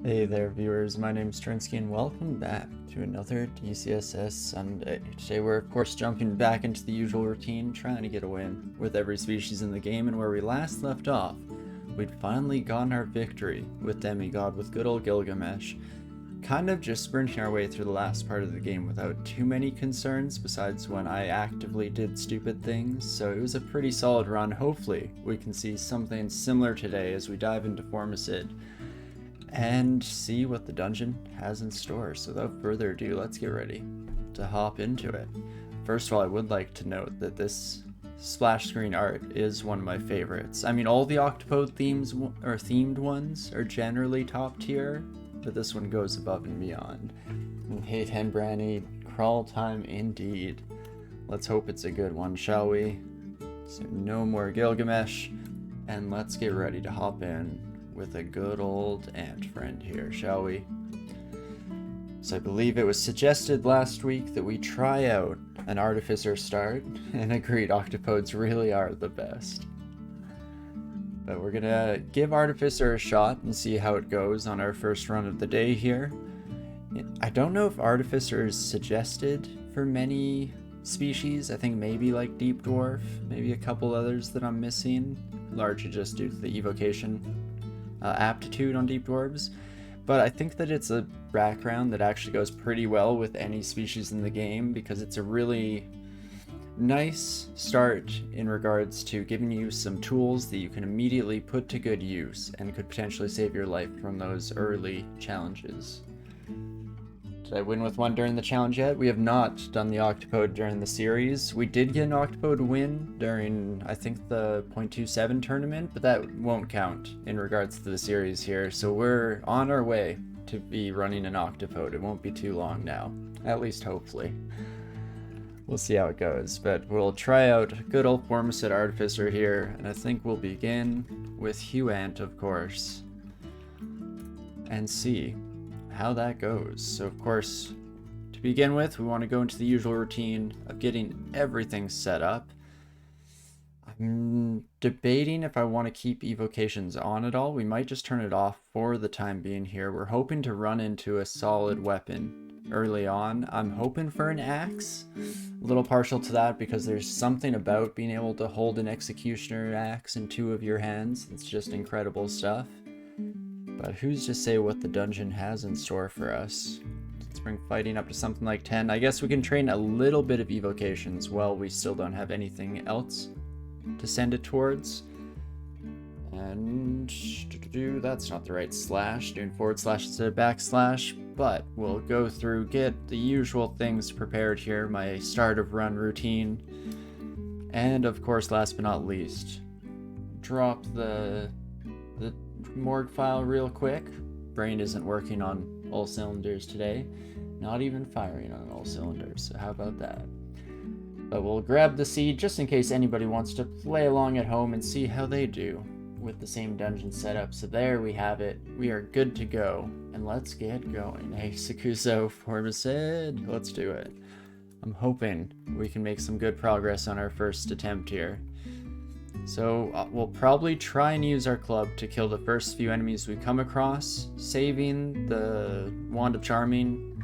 Hey there viewers, my name is Torinski and welcome back to another DCSS Sunday. Today we're of course jumping back into the usual routine, trying to get a win with every species in the game, and where we last left off, we'd finally gotten our victory with Demigod with good old Gilgamesh. Kind of just sprinting our way through the last part of the game without too many concerns besides when I actively did stupid things, so it was a pretty solid run. Hopefully we can see something similar today as we dive into Formicid and see what the dungeon has in store. So without further ado, let's get ready to hop into it. First of all, I would like to note that this splash screen art is one of my favorites. I mean, all the Octopode themes or themed ones are generally top tier, but this one goes above and beyond. And hey, Henbranny, crawl time indeed. Let's hope it's a good one, shall we? So no more Gilgamesh, and let's get ready to hop in with a good old ant friend here, shall we? So I believe it was suggested last week that we try out an Artificer start, and agreed, Octopodes really are the best. But we're gonna give Artificer a shot and see how it goes on our first run of the day here. I don't know if Artificer is suggested for many species. I think maybe like Deep Dwarf, maybe a couple others that I'm missing, largely just due to the evocation aptitude on Deep Dwarves, but I think that it's a background that actually goes pretty well with any species in the game because it's a really nice start in regards to giving you some tools that you can immediately put to good use and could potentially save your life from those early challenges. Did I win with one during the challenge yet? We have not done the Octopode during the series. We did get an Octopode win during, I think, the 0.27 tournament, but that won't count in regards to the series here. So we're on our way to be running an Octopode. It won't be too long now, at least hopefully. We'll see how it goes, but we'll try out good old Formacid Artificer here, and I think we'll begin with Huant, of course, and see how that goes. So of course, to begin with, we want to go into the usual routine of getting everything set up. I'm debating if I want to keep evocations on at all. We might just turn it off for the time being here. We're hoping to run into a solid weapon early on. I'm hoping for an axe. A little partial to that because there's something about being able to hold an executioner axe in two of your hands. It's just incredible stuff. But who's to say what the dungeon has in store for us? Let's bring fighting up to something like 10. I guess we can train a little bit of evocations while we still don't have anything else to send it towards. And that's not the right slash, doing forward slash instead of backslash, but we'll go through, get the usual things prepared here, my start of run routine, and of course, last but not least, drop the morgue file real quick. Brain isn't working on all cylinders today, not even firing on all cylinders, so how about that? But we'll grab the seed just in case anybody wants to play along at home and see how they do with the same dungeon setup. So there we have it, we are good to go, and let's get going. Hey Sakuso, Formicid, let's do it. I'm hoping we can make some good progress on our first attempt here. So we'll probably try and use our club to kill the first few enemies we come across, saving the Wand of Charming,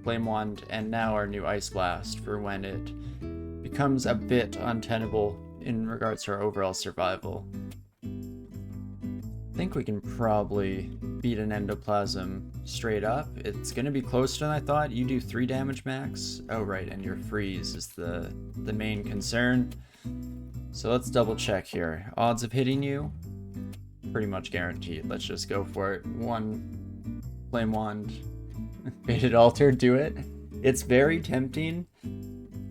Flame Wand, and now our new Ice Blast for when it becomes a bit untenable in regards to our overall survival. I think we can probably beat an Endoplasm straight up. It's going to be closer than I thought. You do 3 damage max. Oh right, and your freeze is the main concern. So let's double check here. Odds of hitting you, pretty much guaranteed. Let's just go for it. 1 Flame Wand, Fated Altar, do it. It's very tempting.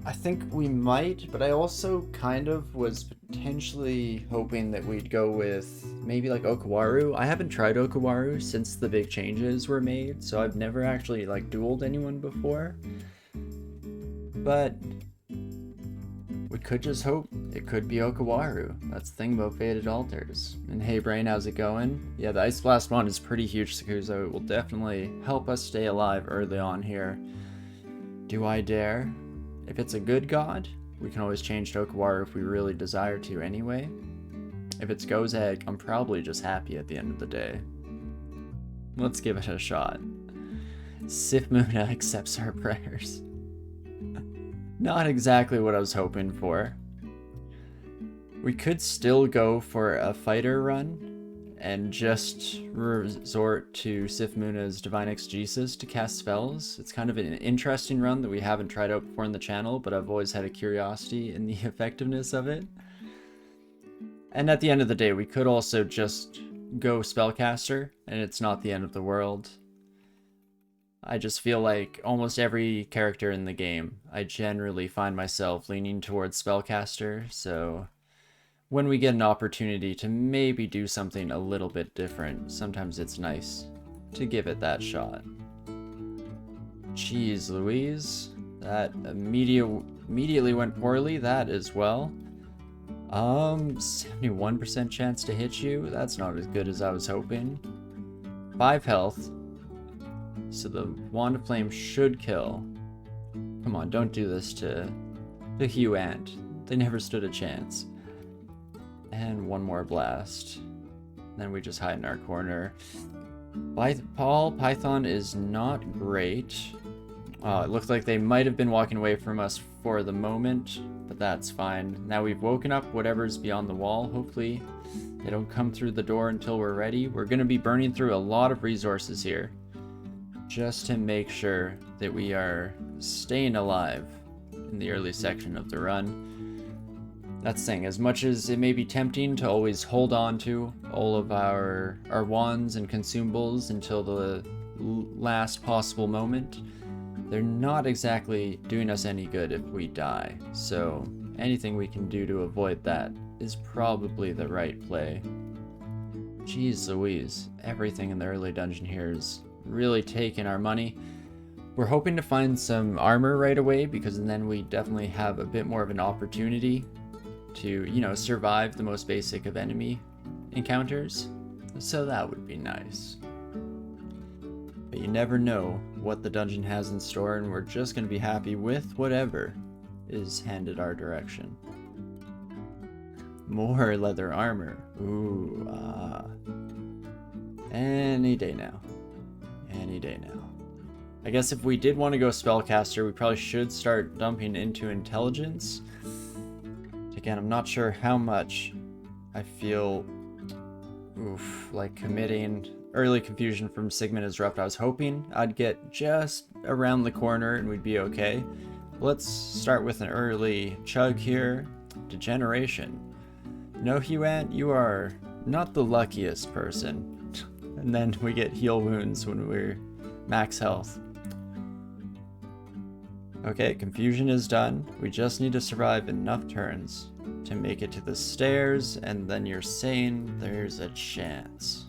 I think we might, but I also kind of was potentially hoping that we'd go with maybe like Okawaru. I haven't tried Okawaru since the big changes were made, so I've never actually like dueled anyone before. But we could just hope it could be Okawaru. That's the thing about Fated Altars. And hey Brain, how's it going? Yeah, the Ice Blast one is pretty huge, Sakuzo. It will definitely help us stay alive early on here. Do I dare? If it's a good god, we can always change to Okawaru if we really desire to anyway. If it's Go's Egg, I'm probably just happy at the end of the day. Let's give it a shot. Sifmuna accepts our prayers. Not exactly what I was hoping for. We could still go for a fighter run and just resort to Sifmuna's Divine Exegesis to cast spells. It's kind of an interesting run that we haven't tried out before in the channel, but I've always had a curiosity in the effectiveness of it. And at the end of the day, we could also just go Spellcaster, and it's not the end of the world. I just feel like almost every character in the game, I generally find myself leaning towards Spellcaster, so when we get an opportunity to maybe do something a little bit different, sometimes it's nice to give it that shot. Jeez Louise, that immediately went poorly, that as well. 71% chance to hit you, that's not as good as I was hoping. 5 health. So the Wand of Flame should kill. Come on, don't do this to the Hugh Ant. They never stood a chance. And one more blast. Then we just hide in our corner. Paul Python is not great. It looks like they might have been walking away from us for the moment, but that's fine. Now we've woken up whatever's beyond the wall. Hopefully they don't come through the door until we're ready. We're going to be burning through a lot of resources here, just to make sure that we are staying alive in the early section of the run. That's the thing, as much as it may be tempting to always hold on to all of our wands and consumables until the last possible moment, they're not exactly doing us any good if we die. So anything we can do to avoid that is probably the right play. Jeez Louise, everything in the early dungeon here is really taking our money. We're hoping to find some armor right away, because then we definitely have a bit more of an opportunity to, you know, survive the most basic of enemy encounters. So that would be nice. But you never know what the dungeon has in store, and we're just going to be happy with whatever is handed our direction. More leather armor. Ooh, any day now. Any day now. I guess if we did want to go Spellcaster, we probably should start dumping into Intelligence. Again, I'm not sure how much I feel like committing. Early confusion from Sigmund is rough. I was hoping I'd get just around the corner and we'd be okay. Let's start with an early chug here. Degeneration. No, Huant, you are not the luckiest person. And then we get heal wounds when we're max health. Okay, confusion is done. We just need to survive enough turns to make it to the stairs, and then you're saying there's a chance.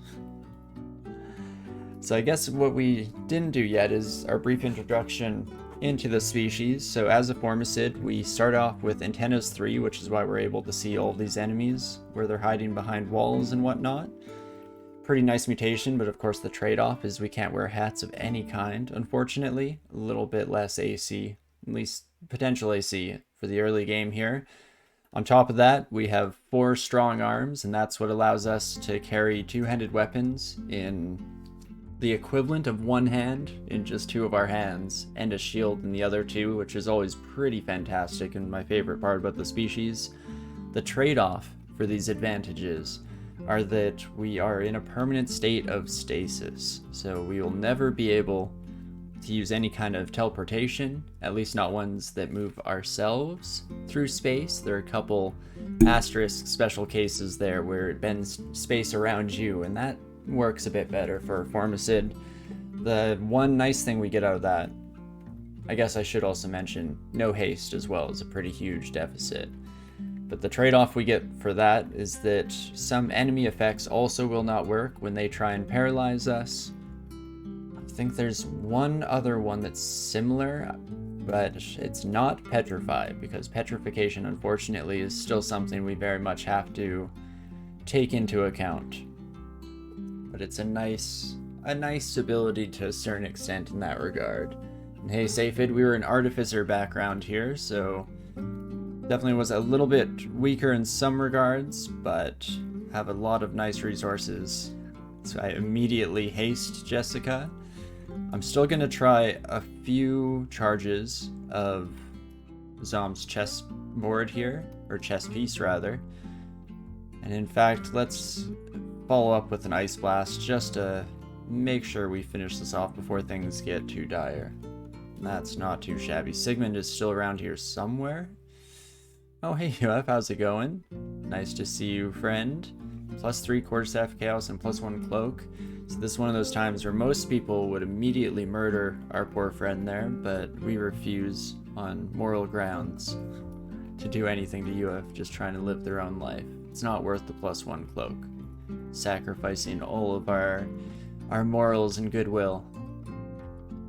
So I guess what we didn't do yet is our brief introduction into the species. So as a Formicid, we start off with Antennas 3, which is why we're able to see all these enemies, where they're hiding behind walls and whatnot. Pretty nice mutation, but of course the trade-off is we can't wear hats of any kind, unfortunately. A little bit less AC, at least potential AC for the early game here. On top of that, we have 4 strong arms, and that's what allows us to carry 2-handed weapons in the equivalent of one hand in just 2 of our hands, and a shield in the other 2, which is always pretty fantastic and my favorite part about the species. The trade-off for these advantages are that we are in a permanent state of stasis, so we will never be able to use any kind of teleportation, at least not ones that move ourselves through space. There are a couple asterisk special cases there where it bends space around you, and that works a bit better for Formacid. The one nice thing we get out of that, I guess I should also mention, no haste as well is a pretty huge deficit. But the trade-off we get for that is that some enemy effects also will not work when they try and paralyze us. I think there's one other one that's similar, but it's not Petrify, because Petrification unfortunately is still something we very much have to take into account. But it's a nice ability to a certain extent in that regard. And hey Safid, we were an Artificer background here, so definitely was a little bit weaker in some regards, but have a lot of nice resources So I immediately haste Jessica. I'm still going to try a few charges of Zom's chess board here, or chess piece rather. And in fact, let's follow up with an Ice Blast just to make sure we finish this off before things get too dire. That's not too shabby. Sigmund is still around here somewhere. Oh, hey, UF, how's it going? Nice to see you, friend. +3 Quarterstaff Chaos and +1 Cloak. So this is one of those times where most people would immediately murder our poor friend there, but we refuse on moral grounds to do anything to UF, just trying to live their own life. It's not worth the +1 Cloak. Sacrificing all of our morals and goodwill.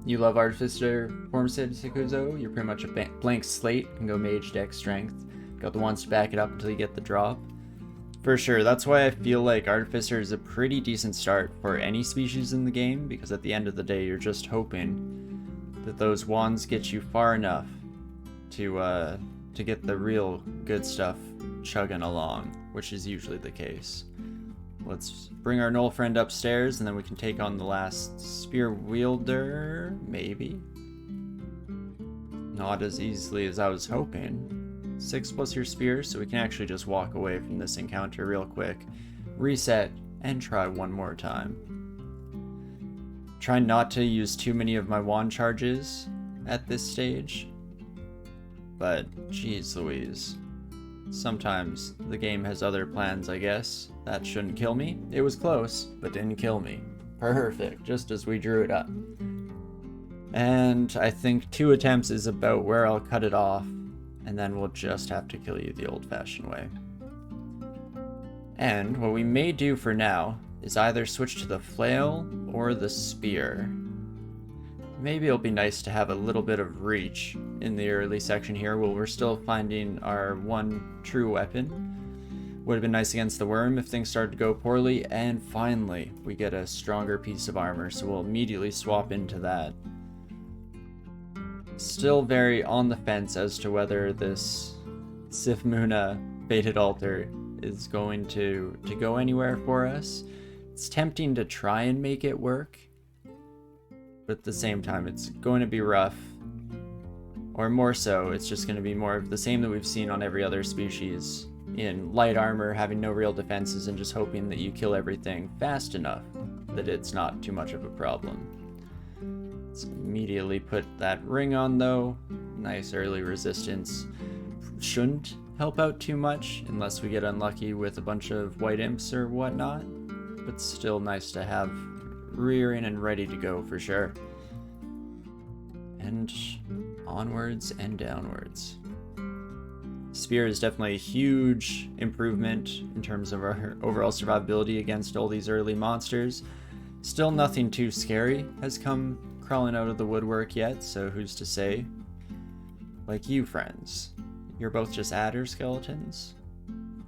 You love Artificer Formicid, Sikuzo? You're pretty much a blank slate, can go mage, dex, strength. Got the ones to back it up until you get the drop. For sure, that's why I feel like Artificer is a pretty decent start for any species in the game, because at the end of the day, you're just hoping that those wands get you far enough to get the real good stuff chugging along, which is usually the case. Let's bring our Knoll friend upstairs, and then we can take on the last spear wielder, maybe? Not as easily as I was hoping. 6+ your spear, so we can actually just walk away from this encounter real quick, reset, and try one more time. Try not to use too many of my wand charges at this stage, but geez Louise. Sometimes the game has other plans, I guess. That shouldn't kill me. It was close, but didn't kill me. Perfect, just as we drew it up. And I think 2 attempts is about where I'll cut it off, and then we'll just have to kill you the old-fashioned way. And what we may do for now is either switch to the flail or the spear. Maybe it'll be nice to have a little bit of reach in the early section here while we're still finding our one true weapon. Would have been nice against the worm if things started to go poorly, and finally we get a stronger piece of armor, so we'll immediately swap into that. Still very on the fence as to whether this Sifmuna Fated Altar is going to go anywhere for us. It's tempting to try and make it work, but at the same time it's going to be rough. Or more so, it's just going to be more of the same that we've seen on every other species, in light armor, having no real defenses, and just hoping that you kill everything fast enough that it's not too much of a problem. Let's immediately put that ring on though. Nice early resistance. Shouldn't help out too much unless we get unlucky with a bunch of white imps or whatnot, but still nice to have rearing and ready to go for sure. And onwards and downwards. Spear is definitely a huge improvement in terms of our overall survivability against all these early monsters. Still nothing too scary has come crawling out of the woodwork yet, so who's to say? Like you, friends. You're both just adder skeletons?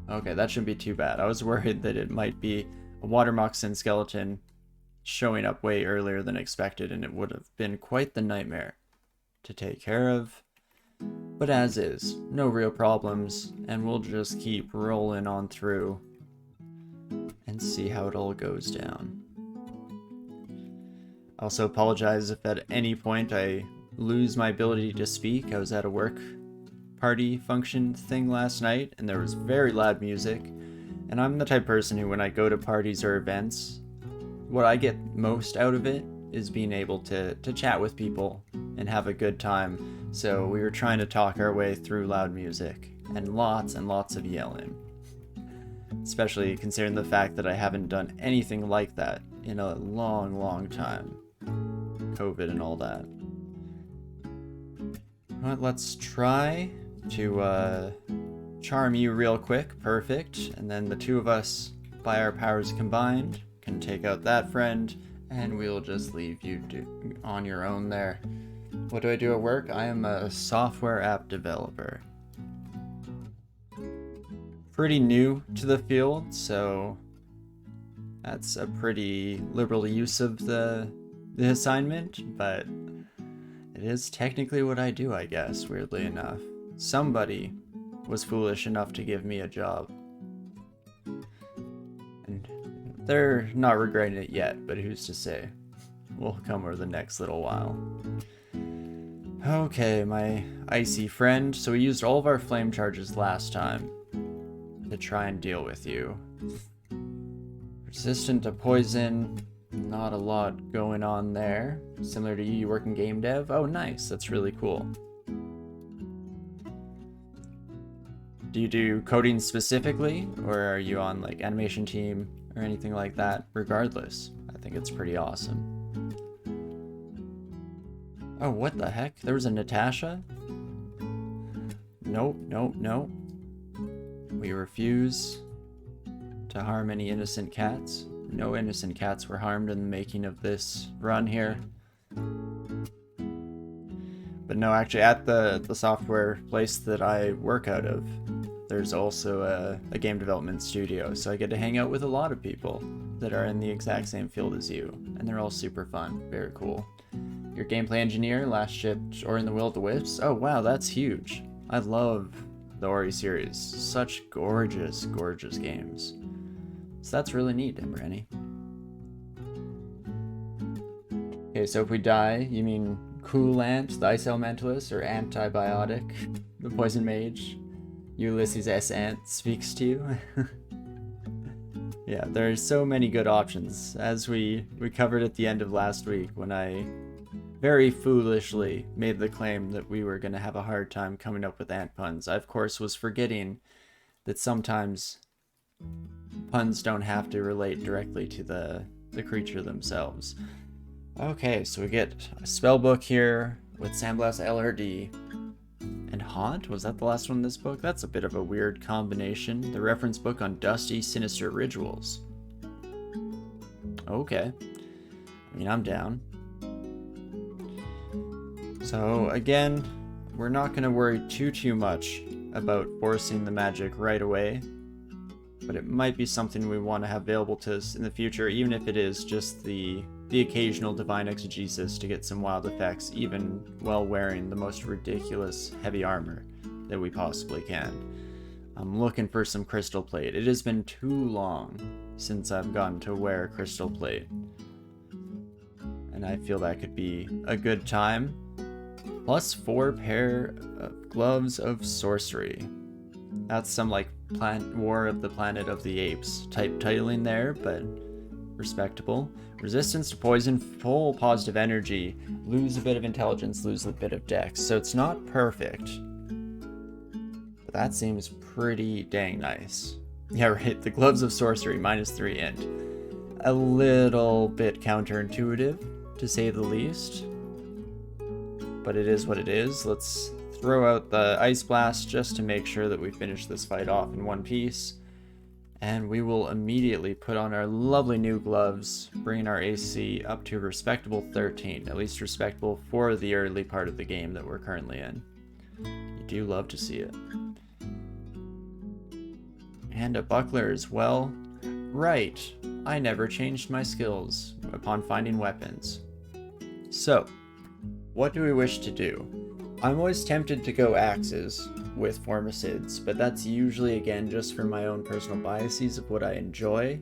Okay, that shouldn't be too bad. I was worried that it might be a water moccasin skeleton showing up way earlier than expected, and it would have been quite the nightmare to take care of. But as is, no real problems, and we'll just keep rolling on through and see how it all goes down. I also apologize if at any point I lose my ability to speak. I was at a work party function thing last night, and there was very loud music, and I'm the type of person who, when I go to parties or events, what I get most out of it is being able to chat with people and have a good time. So we were trying to talk our way through loud music and lots of yelling, especially considering the fact that I haven't done anything like that in a long time. COVID and all that. Well, let's try to charm you real quick. Perfect. And then the two of us, by our powers combined, can take out that friend, and we'll just leave you on your own there. What do I do at work? I am a software app developer. Pretty new to the field, so that's a pretty liberal use of the assignment, but it is technically what I do, I guess, weirdly enough. Somebody was foolish enough to give me a job. And They're not regretting it yet, but who's to say? Will come over the next little while. Okay, my icy friend. So we used all of our flame charges last time to try and deal with you. Resistant to poison. Not a lot going on there. Similar to you work in game dev. Oh, nice. That's really cool. Do you do coding specifically, or are you on like animation team or anything like that? Regardless, I think it's pretty awesome. Oh, what the heck? There was a Natasha? Nope, nope, nope. We refuse to harm any innocent cats. No innocent cats were harmed in the making of this run here. But no, actually at the software place that I work out of, there's also a game development studio, so I get to hang out with a lot of people that are in the exact same field as you, and they're all super fun. Very cool. Your gameplay engineer, last shipped Ori and the Will of the Wisps. Oh wow, that's huge. I love the Ori series. Such gorgeous, gorgeous games. So that's really neat, Branny. Okay, so if we die, you mean Coolant, the Ice Elementalist, or Antibiotic, the Poison Mage? Ulysses S. Ant speaks to you. Yeah, there's so many good options, as we covered at the end of last week when I very foolishly made the claim that we were going to have a hard time coming up with ant puns. I, of course, was forgetting that sometimes puns don't have to relate directly to the creature themselves. Okay, so we get a spell book here with Sandblast LRD. And Haunt? Was that the last one in this book? That's a bit of a weird combination. The reference book on dusty, sinister rituals. Okay. I mean, I'm down. So, again, we're not going to worry too much about forcing the magic right away. But it might be something we want to have available to us in the future, even if it is just the occasional divine exegesis to get some wild effects, even while wearing the most ridiculous heavy armor that we possibly can. I'm looking for some crystal plate. It has been too long since I've gotten to wear crystal plate, and I feel that could be a good time. Plus 4 pair of gloves of sorcery. That's some like War of the Planet of the Apes type titling there, but respectable. Resistance to poison, full positive energy, lose a bit of intelligence, lose a bit of dex. So it's not perfect, but that seems pretty dang nice. Yeah, right, the Gloves of Sorcery, -3 int. A little bit counterintuitive, to say the least, but it is what it is. Let's throw out the Ice Blast just to make sure that we finish this fight off in one piece. And we will immediately put on our lovely new gloves, bringing our AC up to a respectable 13, at least respectable for the early part of the game that we're currently in. You do love to see it. And a buckler as well. Right, I never changed my skills upon finding weapons. So, what do we wish to do? I'm always tempted to go axes with Formacids, but that's usually, again, just for my own personal biases of what I enjoy.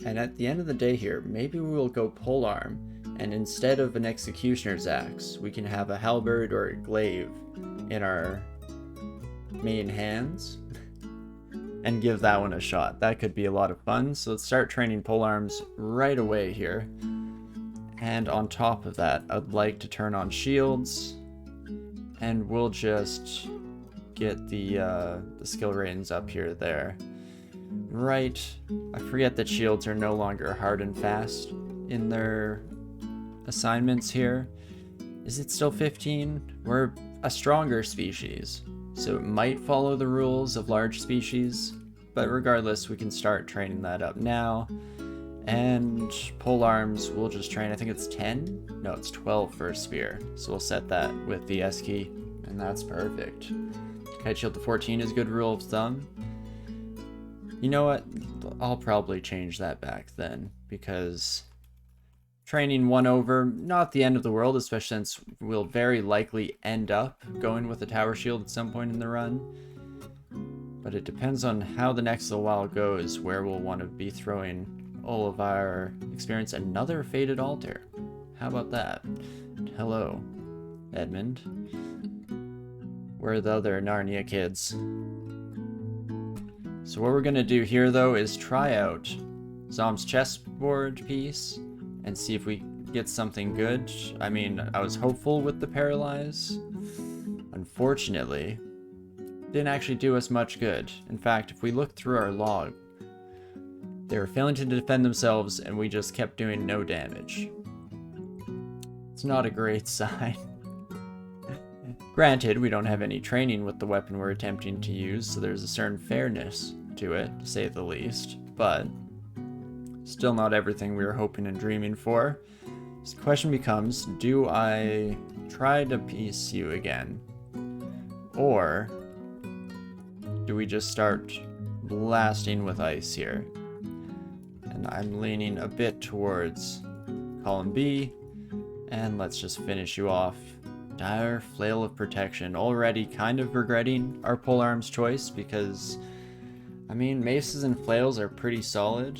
And at the end of the day here, maybe we will go polearm, and instead of an executioner's axe, we can have a halberd or a glaive in our main hands, and give that one a shot. That could be a lot of fun, so let's start training polearms right away here. And on top of that, I'd like to turn on shields, and we'll just get the skill ratings up here there. Right, I forget that shields are no longer hard and fast in their assignments here. Is it still 15? We're a stronger species, so it might follow the rules of large species, but regardless, we can start training that up now. And polearms, we'll just train, I think it's 10? No, it's 12 for a spear. So we'll set that with the S key, and that's perfect. Kite shield to 14 is a good rule of thumb. You know what? I'll probably change that back then, because training 1 over, not the end of the world, especially since we'll very likely end up going with a tower shield at some point in the run. But it depends on how the next little while goes, where we'll want to be throwing all of our experience another Fated Altar. How about that? Hello, Edmund. Where are the other Narnia kids? So what we're gonna do here, though, is try out Zom's chessboard piece and see if we get something good. I mean, I was hopeful with the Paralyze. Unfortunately, didn't actually do us much good. In fact, if we look through our log, they were failing to defend themselves and we just kept doing no damage. It's not a great sign. Granted, we don't have any training with the weapon we're attempting to use, so there's a certain fairness to it, to say the least, but still not everything we were hoping and dreaming for. So the question becomes, do I try to piece you again? Or do we just start blasting with ice here? And I'm leaning a bit towards column B, and let's just finish you off. Dire Flail of Protection. Already kind of regretting our polearms choice because, I mean, maces and flails are pretty solid.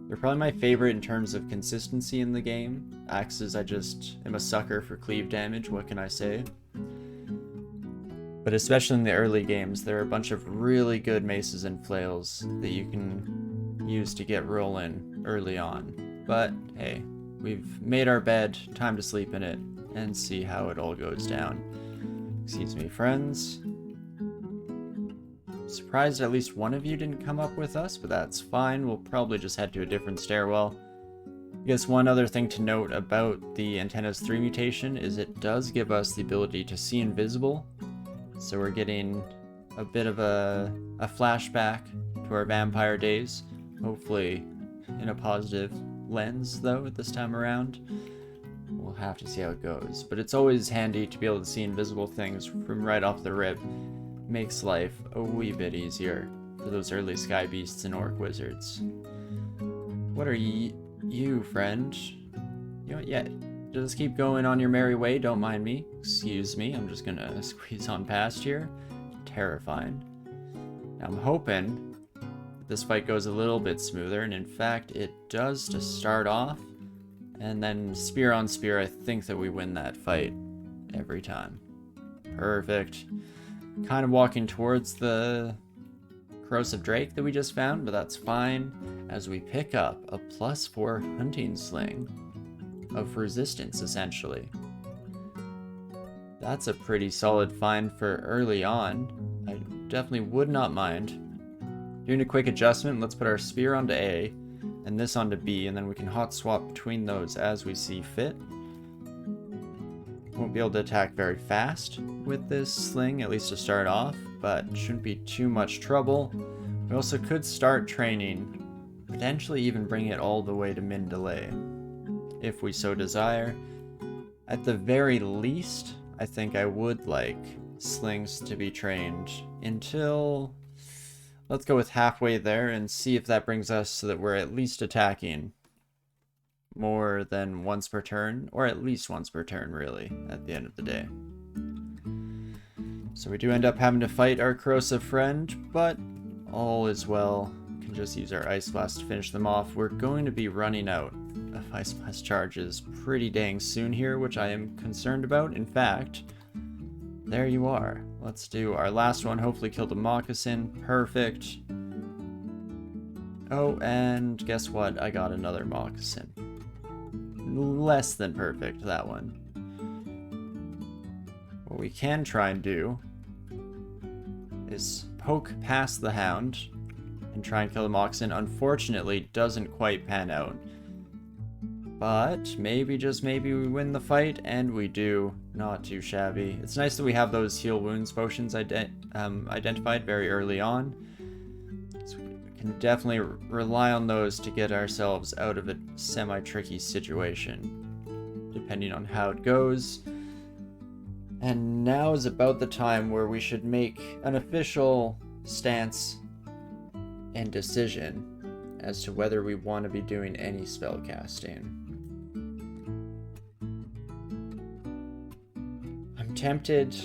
They're probably my favorite in terms of consistency in the game. Axes, I just am a sucker for cleave damage, what can I say? But especially in the early games, there are a bunch of really good maces and flails that you can use to get rolling early on. But hey, we've made our bed, time to sleep in it and see how it all goes down. Excuse me, friends. Surprised at least one of you didn't come up with us, but that's fine. We'll probably just head to a different stairwell. I guess one other thing to note about the Antennas 3 mutation is it does give us the ability to see invisible. So we're getting a bit of a flashback to our vampire days. Hopefully in a positive lens, though, at this time around. We'll have to see how it goes. But it's always handy to be able to see invisible things from right off the rip. Makes life a wee bit easier for those early sky beasts and orc wizards. What are you, friend? You know what, yeah, just keep going on your merry way, don't mind me. Excuse me, I'm just gonna squeeze on past here. Terrifying. Now I'm hoping this fight goes a little bit smoother, and in fact it does to start off. And then spear on spear, I think that we win that fight every time. Perfect. Kind of walking towards the Corrosive Drake that we just found, but that's fine, as we pick up a +4 hunting sling of resistance, essentially. That's a pretty solid find for early on. I definitely would not mind. Doing a quick adjustment, let's put our spear onto A, and this onto B, and then we can hot swap between those as we see fit. Won't be able to attack very fast with this sling, at least to start off, but shouldn't be too much trouble. We also could start training, potentially even bring it all the way to min delay, if we so desire. At the very least, I think I would like slings to be trained until... Let's go with halfway there and see if that brings us so that we're at least attacking more than once per turn, or at least once per turn, really, at the end of the day. So we do end up having to fight our corrosive friend, but all is well. We can just use our Ice Blast to finish them off. We're going to be running out of Ice Blast charges pretty dang soon here, which I am concerned about. In fact, there you are. Let's do our last one. Hopefully kill the moccasin. Perfect. Oh, and guess what? I got another moccasin. Less than perfect, that one. What we can try and do is poke past the hound and try and kill the moccasin. Unfortunately, doesn't quite pan out. But maybe, just maybe, we win the fight, and we do. Not too shabby. It's nice that we have those heal wounds potions identified very early on. So we can definitely rely on those to get ourselves out of a semi-tricky situation, depending on how it goes. And now is about the time where we should make an official stance and decision as to whether we want to be doing any spell casting. I'm tempted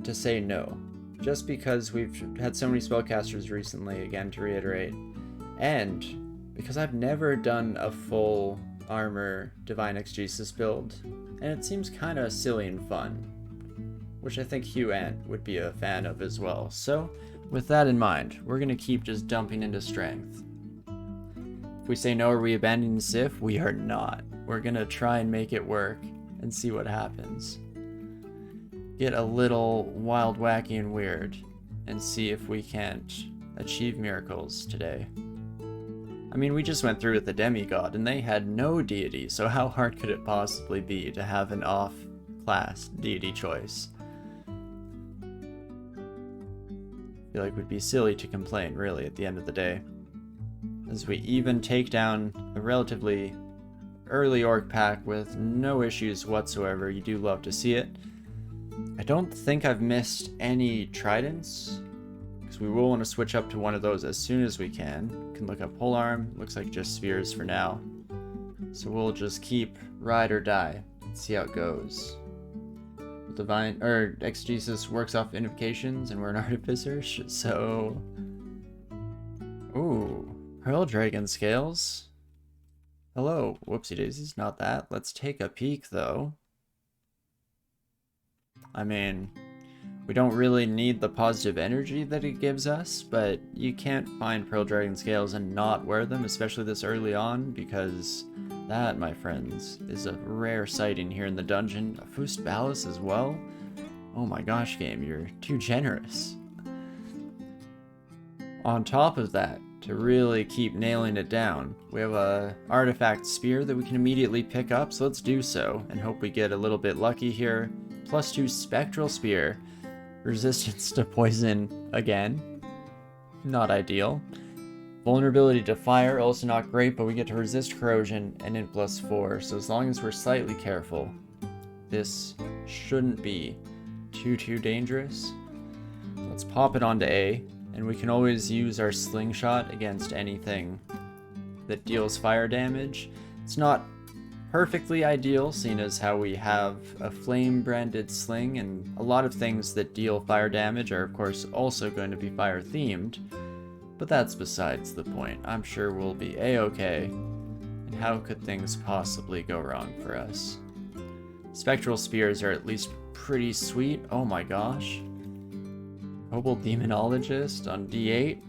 to say no, just because we've had so many spellcasters recently, again to reiterate, and because I've never done a full armor Divine Exegesis build, and it seems kind of silly and fun, which I think Hugh Ant would be a fan of as well. So with that in mind, we're going to keep just dumping into strength. If we say no, are we abandoning Sif? We are not. We're going to try and make it work and see what happens. Get a little wild, wacky, and weird, and see if we can't achieve miracles today. I mean, we just went through with the demigod, and they had no deity, so how hard could it possibly be to have an off-class deity choice? I feel like it would be silly to complain, really, at the end of the day. As we even take down a relatively early orc pack with no issues whatsoever. You do love to see it. I don't think I've missed any tridents, because we will want to switch up to one of those as soon as we can. Can look up polearm, looks like just spheres for now. So we'll just keep ride or die and see how it goes. Divine or Exegesis works off invocations, and we're an artificer, so ooh, Pearl Dragon scales. Hello, whoopsie daisies, not that. Let's take a peek though. I mean, we don't really need the positive energy that it gives us, but you can't find Pearl Dragon scales and not wear them, especially this early on, because that, my friends, is a rare sighting here in the dungeon. A Fust Ballas as well? Oh my gosh, game, you're too generous. On top of that, to really keep nailing it down, we have a artifact spear that we can immediately pick up, so let's do so, and hope we get a little bit lucky here. +2 spectral spear. Resistance to poison again. Not ideal. Vulnerability to fire, also not great, but we get to resist corrosion and int +4, so as long as we're slightly careful, this shouldn't be too dangerous. Let's pop it onto A, and we can always use our slingshot against anything that deals fire damage. It's not perfectly ideal, seeing as how we have a flame-branded sling, and a lot of things that deal fire damage are of course also going to be fire-themed. But that's besides the point. I'm sure we'll be a-okay, and how could things possibly go wrong for us? Spectral spears are at least pretty sweet. Oh my gosh. Noble Demonologist on D8?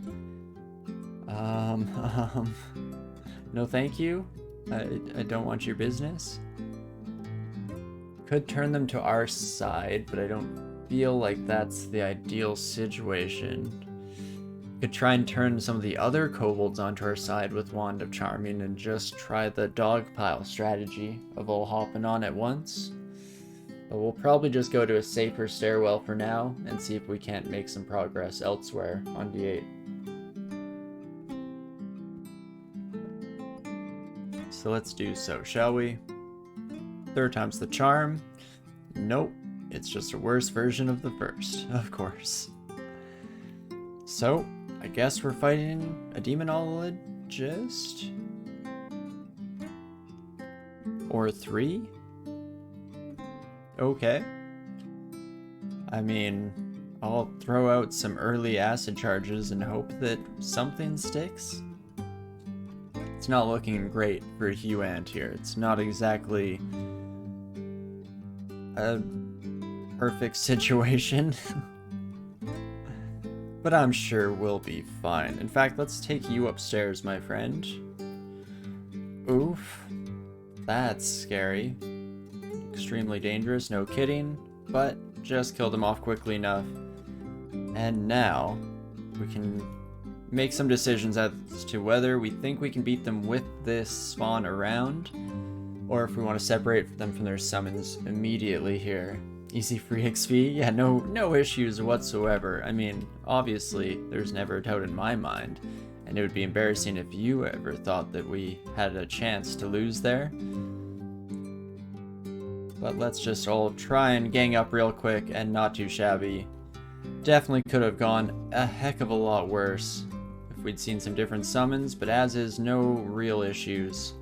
No thank you. I don't want your business. Could turn them to our side, but I don't feel like that's the ideal situation. Could try and turn some of the other kobolds onto our side with Wand of Charming and just try the dog pile strategy of all hopping on at once. But we'll probably just go to a safer stairwell for now and see if we can't make some progress elsewhere on D8. So let's do so, shall we? Third time's the charm. Nope, it's just a worse version of the first, of course. So, I guess we're fighting a demonologist? Or 3? Okay. I mean, I'll throw out some early acid charges and hope that something sticks. It's not looking great for Hugh Ant here. It's not exactly a perfect situation. But I'm sure we'll be fine. In fact, let's take you upstairs, my friend. Oof. That's scary. Extremely dangerous, no kidding. But just killed him off quickly enough. And now we can make some decisions as to whether we think we can beat them with this spawn around, or if we want to separate them from their summons immediately here. Easy free XP? Yeah, no issues whatsoever. I mean, obviously, there's never a doubt in my mind, and it would be embarrassing if you ever thought that we had a chance to lose there. But let's just all try and gang up real quick and not too shabby. Definitely could have gone a heck of a lot worse if we'd seen some different summons, but as is, no real issues.